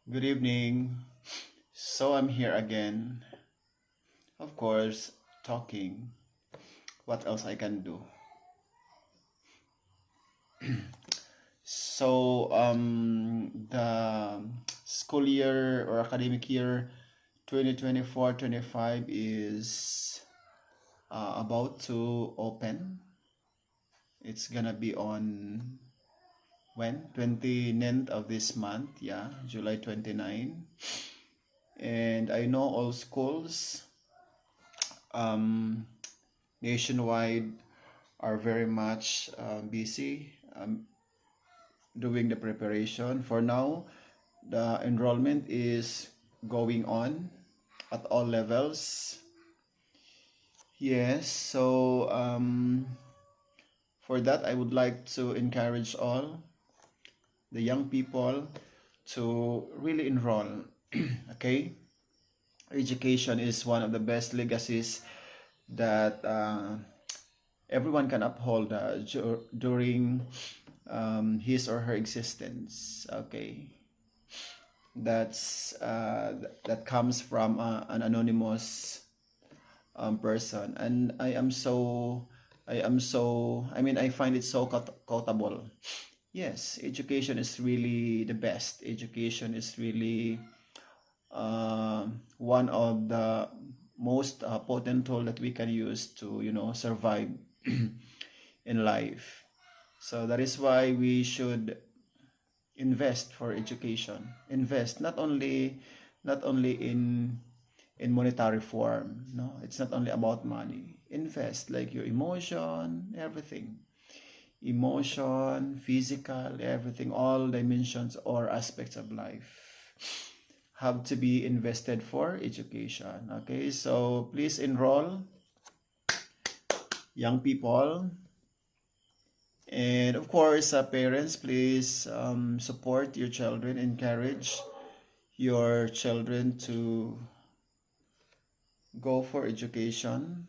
Good evening. So I'm here again, of course, talking. What else I can do? The school year or academic year 2024-25 is about to open. It's gonna be on when? 29th of this month, yeah, July 29. And I know all schools um, nationwide are very much busy doing the preparation. For now, the enrollment is going on at all levels. Yes, so for that, I would like to encourage all the young people to really enroll. Okay, education is one of the best legacies that everyone can uphold during his or her existence. Okay, that comes from an anonymous person, and I find it so quotable. Yes, education is really the best. Education is really one of the most potent tool that we can use to survive in life. So that is why we should invest for education. Invest not only in monetary form. No, it's not only about money. Invest like your emotion, everything. Emotion, physical, everything, all dimensions or aspects of life have to be invested for education. Okay, so please enroll young people. And of course, parents, please support your children, encourage your children to go for education,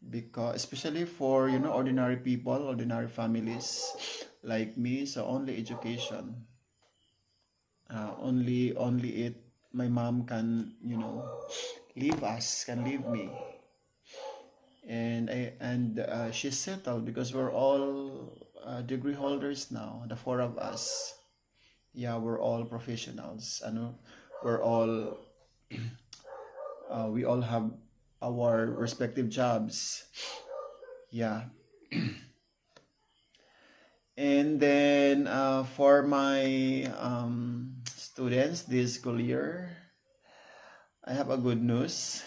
because especially for ordinary people, ordinary families like me. So only education, only it. My mom can leave us, can leave me, and she's settled because we're all degree holders now, the four of us. Yeah, we're all professionals, and we're all we all have our respective jobs. Yeah. And then for my students this school year, I have a good news.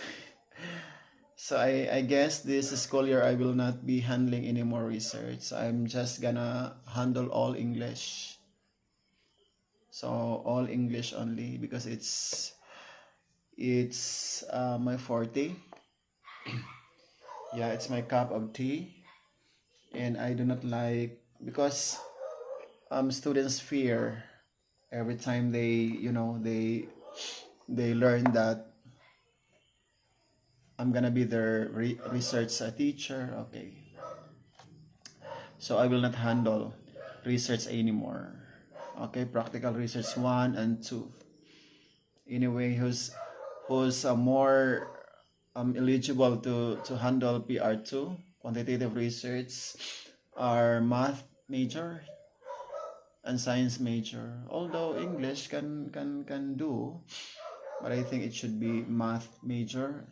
So I guess this school year I will not be handling any more research. I'm just gonna handle all English. So all English only, because it's my forte. Yeah, it's my cup of tea, and I do not like, because students fear every time they learn that I'm gonna be their research teacher. Okay, so I will not handle research anymore. Okay, practical research 1 and 2. Anyway, who's more eligible to handle PR2, quantitative research, are math major and science major. Although English can do, but I think it should be math major.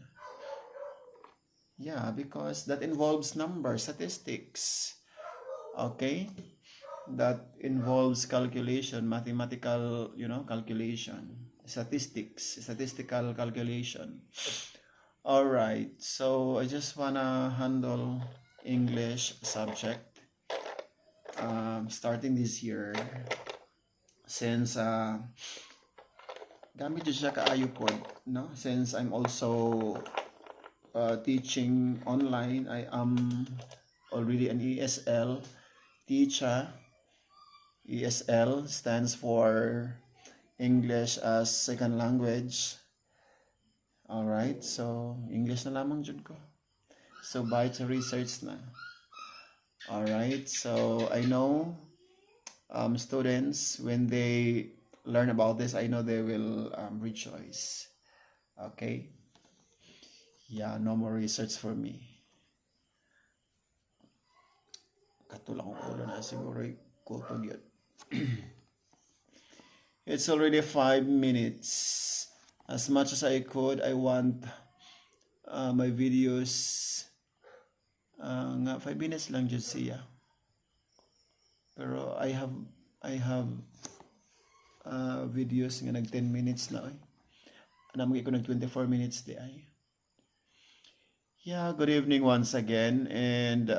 Yeah, because that involves numbers, statistics. Okay? That involves calculation, mathematical, calculation, statistical calculation. All right. So I just wanna handle English subject starting this year, since gamit jud siya kaayo pod, no? Since I'm also teaching online. I am already an ESL teacher. ESL stands for English as Second Language. Alright, so English na lamang jud ko. So bye to research na. Alright, so I know students, when they learn about this, I know they will rejoice. Okay? Yeah, no more research for me. Katulang ulo na siguro kutog yun. It's already 5 minutes. As much as I could, I want my videos nga 5 minutes lang jud siya. Pero I have videos nga nag 10 minutes na ay. Anamagi ko nag 24 minutes di ay. Yeah, good evening once again, and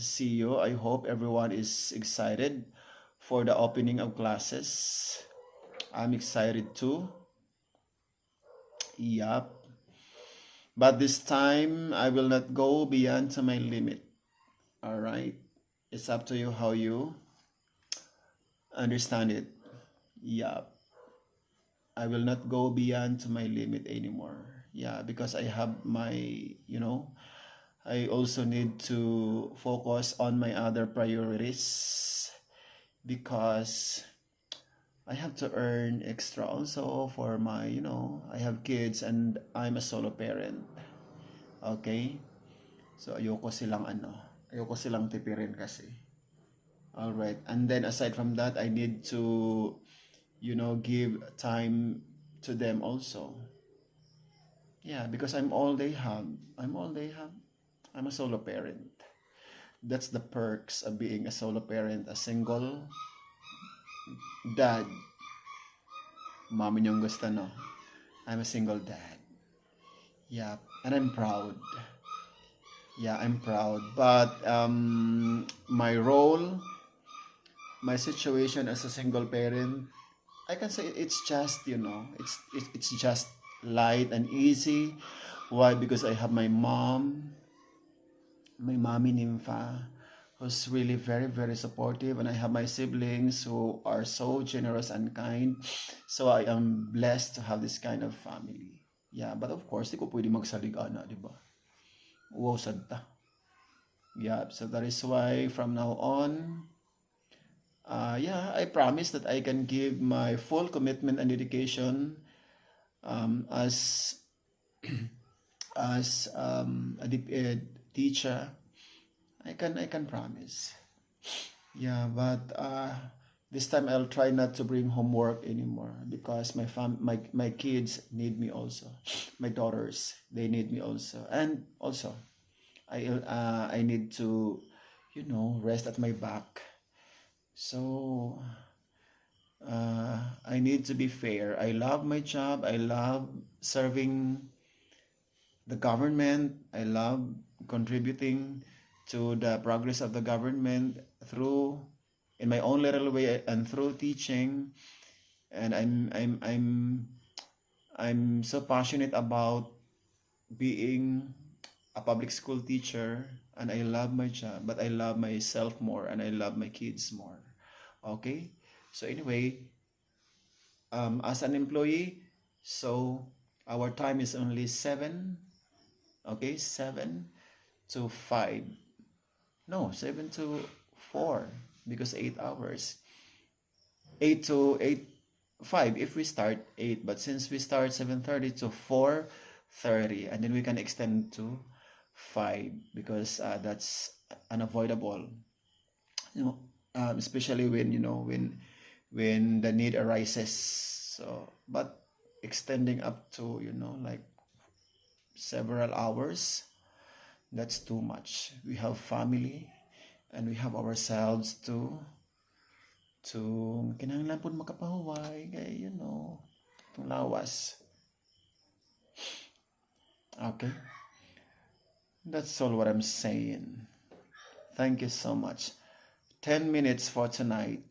see you. I hope everyone is excited for the opening of classes. I'm excited too. Yup. But this time, I will not go beyond to my limit. All right? It's up to you how you understand it. Yup. I will not go beyond to my limit anymore. Yeah, because I have my, I also need to focus on my other priorities because I have to earn extra also for my, I have kids and I'm a solo parent. Okay? So ayoko silang tipirin kasi. All right. And then aside from that, I need to, give time to them also. Yeah, because I'm all they have. I'm a solo parent. That's the perks of being a solo parent, a single dad. Mami niyong gusto, no? I'm a single dad. Yeah, and I'm proud. Yeah, I'm proud. But my role, my situation as a single parent, I can say it's just, it's just light and easy. Why? Because I have my mommy Nympha, who's really very, very supportive, and I have my siblings who are so generous and kind. So I am blessed to have this kind of family. Yeah, but of course, di ko pwede magsaligana, di ba? Wow, sad ta. Yeah, so that is why from now on, I promise that I can give my full commitment and dedication as a DepEd teacher. I can promise. Yeah, but this time I'll try not to bring homework anymore because my kids need me also. My daughters, they need me also, and also I need to, rest at my back. So I need to be fair. I love my job. I love serving the government. I love contributing to the progress of the government through, in my own little way, and through teaching. And I'm so passionate about being a public school teacher, and I love my job, but I love myself more, and I love my kids more. Okay, so anyway, as an employee, so our time is only 7 to 5. No, 7 to 4 because 8 hours. 8 to 8 5 if we start 8, but since we start 7:30 to 4:30, and then we can extend to 5 because that's unavoidable. Especially when the need arises. So, but extending up to like several hours, that's too much. We have family and we have ourselves to kinahanglan pud makapahuway kay itong lawas. Okay, that's all what I'm saying. Thank you so much. 10 minutes for tonight.